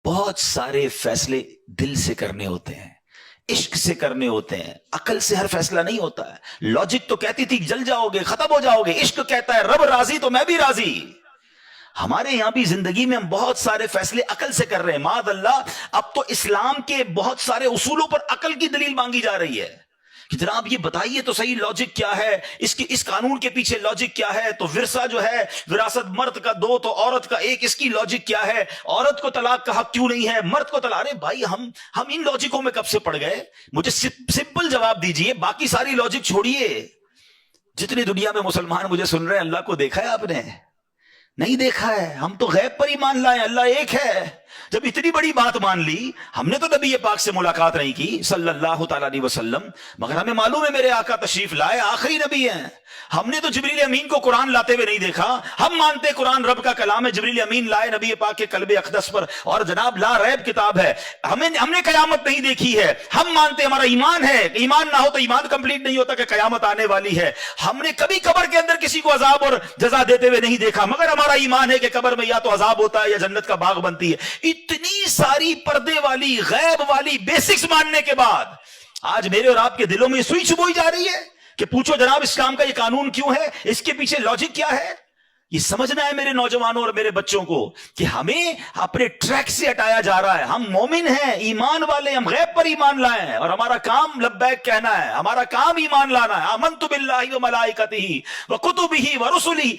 بہت سارے فیصلے دل سے کرنے ہوتے ہیں، عشق سے کرنے ہوتے ہیں، عقل سے ہر فیصلہ نہیں ہوتا ہے۔ لاجک تو کہتی تھی جل جاؤ گے، ختم ہو جاؤ گے، عشق کہتا ہے رب راضی تو میں بھی راضی۔ ہمارے یہاں بھی زندگی میں ہم بہت سارے فیصلے عقل سے کر رہے ہیں، معاذ اللہ۔ اب تو اسلام کے بہت سارے اصولوں پر عقل کی دلیل مانگی جا رہی ہے کہ جناب یہ بتائیے تو صحیح لاجک کیا ہے، اس قانون کے پیچھے لاجک کیا ہے، تو ورثہ جو ہے وراثت مرد کا 2 تو عورت کا 1، اس کی لاجک کیا ہے، عورت کو طلاق کا حق کیوں نہیں ہے، مرد کو طلاق۔ ارے بھائی ہم ان لاجکوں میں کب سے پڑ گئے؟ مجھے سمپل جواب دیجئے، باقی ساری لاجک چھوڑیے۔ جتنی دنیا میں مسلمان مجھے سن رہے ہیں، اللہ کو دیکھا ہے آپ نے؟ نہیں دیکھا ہے۔ ہم تو غیب پر ایمان لائے، اللہ ایک ہے۔ جب اتنی بڑی بات مان لی، ہم نے تو نبی پاک سے ملاقات نہیں کی صلی اللہ تعالیٰ علیہ وسلم، مگر ہمیں معلوم ہے میرے آقا تشریف لائے، آخری نبی ہیں۔ ہم نے تو جبریل امین کو قرآن لاتے ہوئے نہیں دیکھا، ہم مانتے قرآن رب کا کلام ہے، جبریل امین لائے نبی پاک کے قلب اقدس پر، اور جناب لا ریب کتاب ہے۔ ہم نے قیامت نہیں دیکھی ہے، ہم مانتے، ہمارا ایمان ہے، ایمان نہ ہو تو ایمان کمپلیٹ نہیں ہوتا کہ قیامت آنے والی ہے۔ ہم نے کبھی قبر کے اندر کسی کو عذاب اور جزا دیتے ہوئے نہیں دیکھا، مگر ہمارا ایمان ہے کہ قبر میں یا تو عذاب ہوتا ہے یا جنت کا باغ بنتی ہے۔ اتنی ساری پردے والی غیب والی بیسکس ماننے کے بعد آج میرے اور آپ کے دلوں میں سوئی چھپوئی جا رہی ہے کہ پوچھو جناب اسلام کا یہ قانون کیوں ہے، اس کے پیچھے لاجک کیا ہے؟ یہ سمجھنا ہے میرے نوجوانوں اور میرے بچوں کو کہ ہمیں اپنے ٹریک سے ہٹایا جا رہا ہے۔ ہم مومن ہیں، ایمان والے، ہم غیب پر ایمان لائے ہیں، اور ہمارا کام لبیک کہنا ہے، ہمارا کام ایمان لانا ہے۔ آمنت باللہ وملائکتہ وکتبہ ورسلہ،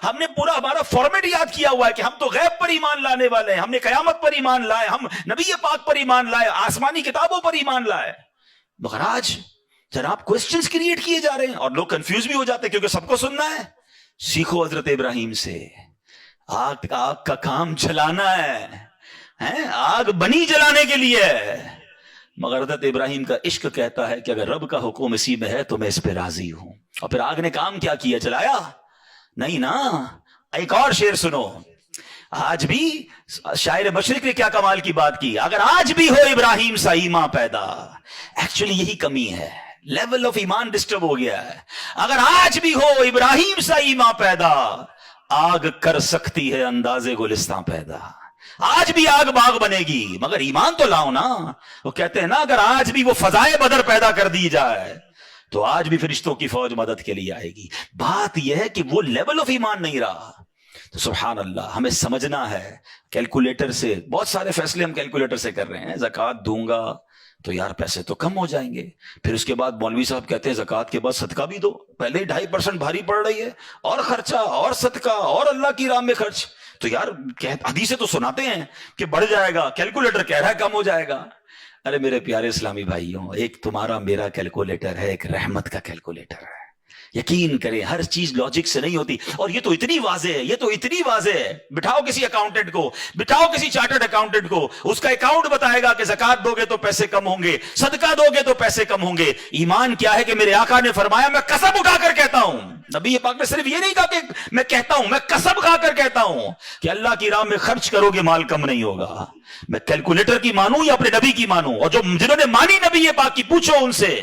ہم نے پورا ہمارا فارمیٹ یاد کیا ہوا ہے کہ ہم تو غیب پر ایمان لانے والے ہیں، ہم نے قیامت پر ایمان لائے، ہم نبی پاک پر ایمان لائے، آسمانی کتابوں پر ایمان لائے۔ مگر آج جناب کوسچنز کریٹ کیے جا رہے ہیں اور لوگ کنفیوز بھی ہو جاتے ہیں کیونکہ سب کو سننا ہے۔ سیکھو حضرت ابراہیم سے، آگ کا کام جلانا ہے، آگ بنی جلانے کے لیے ہے، مگر حضرت ابراہیم کا عشق کہتا ہے کہ اگر رب کا حکم اسی میں ہے تو میں اس پہ راضی ہوں۔ اور پھر آگ نے کام کیا کیا؟ جلایا نہیں نا۔ ایک اور شعر سنو، آج بھی شاعر مشرق نے کیا کمال کی بات کی، اگر آج بھی ہو ابراہیم سا ایمان پیدا۔ ایکچولی یہی کمی ہے، لیول آف ایمان ڈسٹرب ہو گیا ہے۔ اگر آج بھی ہو ابراہیم سا ایمان پیدا، آگ کر سکتی ہے انداز گلستان پیدا۔ آج بھی آگ باغ بنے گی، مگر ایمان تو لاؤ نا۔ وہ کہتے ہیں نا اگر آج بھی وہ فضائے بدر پیدا کر دی جائے تو آج بھی فرشتوں کی فوج مدد کے لیے آئے گی۔ بات یہ ہے کہ وہ لیول آف ایمان نہیں رہا۔ تو سبحان اللہ، ہمیں سمجھنا ہے کیلکولیٹر سے، بہت سارے فیصلے ہم کیلکولیٹر سے کر رہے ہیں۔ زکوٰۃ دوں گا تو یار پیسے تو کم ہو جائیں گے، پھر اس کے بعد مولوی صاحب کہتے ہیں زکوٰۃ کے بعد صدقہ بھی دو، پہلے ہی 2.5% بھاری پڑ رہی ہے، اور خرچہ اور صدقہ اور اللہ کی راہ میں خرچ، تو یار حدیثیں تو سناتے ہیں کہ بڑھ جائے گا، کیلکولیٹر کہہ رہا ہے کم ہو جائے گا۔ ارے میرے پیارے اسلامی بھائیوں، ایک تمہارا میرا کیلکولیٹر ہے، ایک رحمت کا کیلکولیٹر ہے۔ یقین کریں ہر چیز لاجک سے نہیں ہوتی، اور یہ تو اتنی واضح ہے، یہ تو اتنی واضح ہے۔ بٹھاؤ کسی اکاؤنٹنٹ کو، بٹھاؤ کسی چارٹرڈ اکاؤنٹنٹ کو، اس کا اکاؤنٹ بتائے گا کہ زکوٰۃ دو گے تو پیسے کم ہوں گے، صدقہ دو گے تو پیسے کم ہوں گے۔ ایمان کیا ہے کہ میرے آقا نے فرمایا میں قسم اٹھا کر کہتا ہوں، نبی پاک نے صرف یہ نہیں کہا کہ میں کہتا ہوں، میں قسم کھا کر کہتا ہوں کہ اللہ کی راہ میں خرچ کرو گے مال کم نہیں ہوگا۔ میں کیلکولیٹر کی مانوں یا اپنے نبی کی مانوں؟ اور جنہوں نے مانی نبی پاک کی، پوچھو ان سے،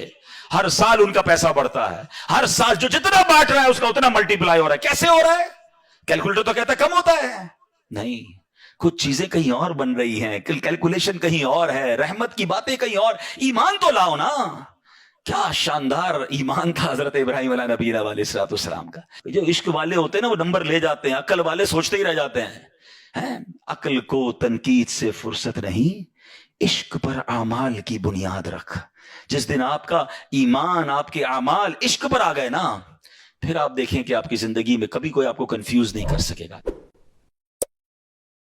ہر سال ان کا پیسہ بڑھتا ہے، ہر سال جو جتنا بانٹ رہا ہے اس کا اتنا ملٹیپلائی ہو رہا ہے۔ کیسے ہو رہا ہے؟ کیلکولیٹر تو کہتا ہے کم ہوتا ہے، نہیں، کچھ چیزیں کہیں اور بن رہی ہیں، کیلکولیشن کہیں اور ہے، رحمت کی باتیں کہیں اور۔ ایمان تو لاؤ نا۔ کیا شاندار ایمان تھا حضرت ابراہیم علیہ نبی علیہ السلام کا۔ جو عشق والے ہوتے ہیں نا وہ نمبر لے جاتے ہیں، عقل والے سوچتے ہی رہ جاتے ہیں۔ عقل کو تنقید سے فرصت نہیں، عشق پر اعمال کی بنیاد رکھ۔ جس دن آپ کا ایمان، آپ کے اعمال عشق پر آ گئے نا، پھر آپ دیکھیں کہ آپ کی زندگی میں کبھی کوئی آپ کو کنفیوز نہیں کر سکے گا۔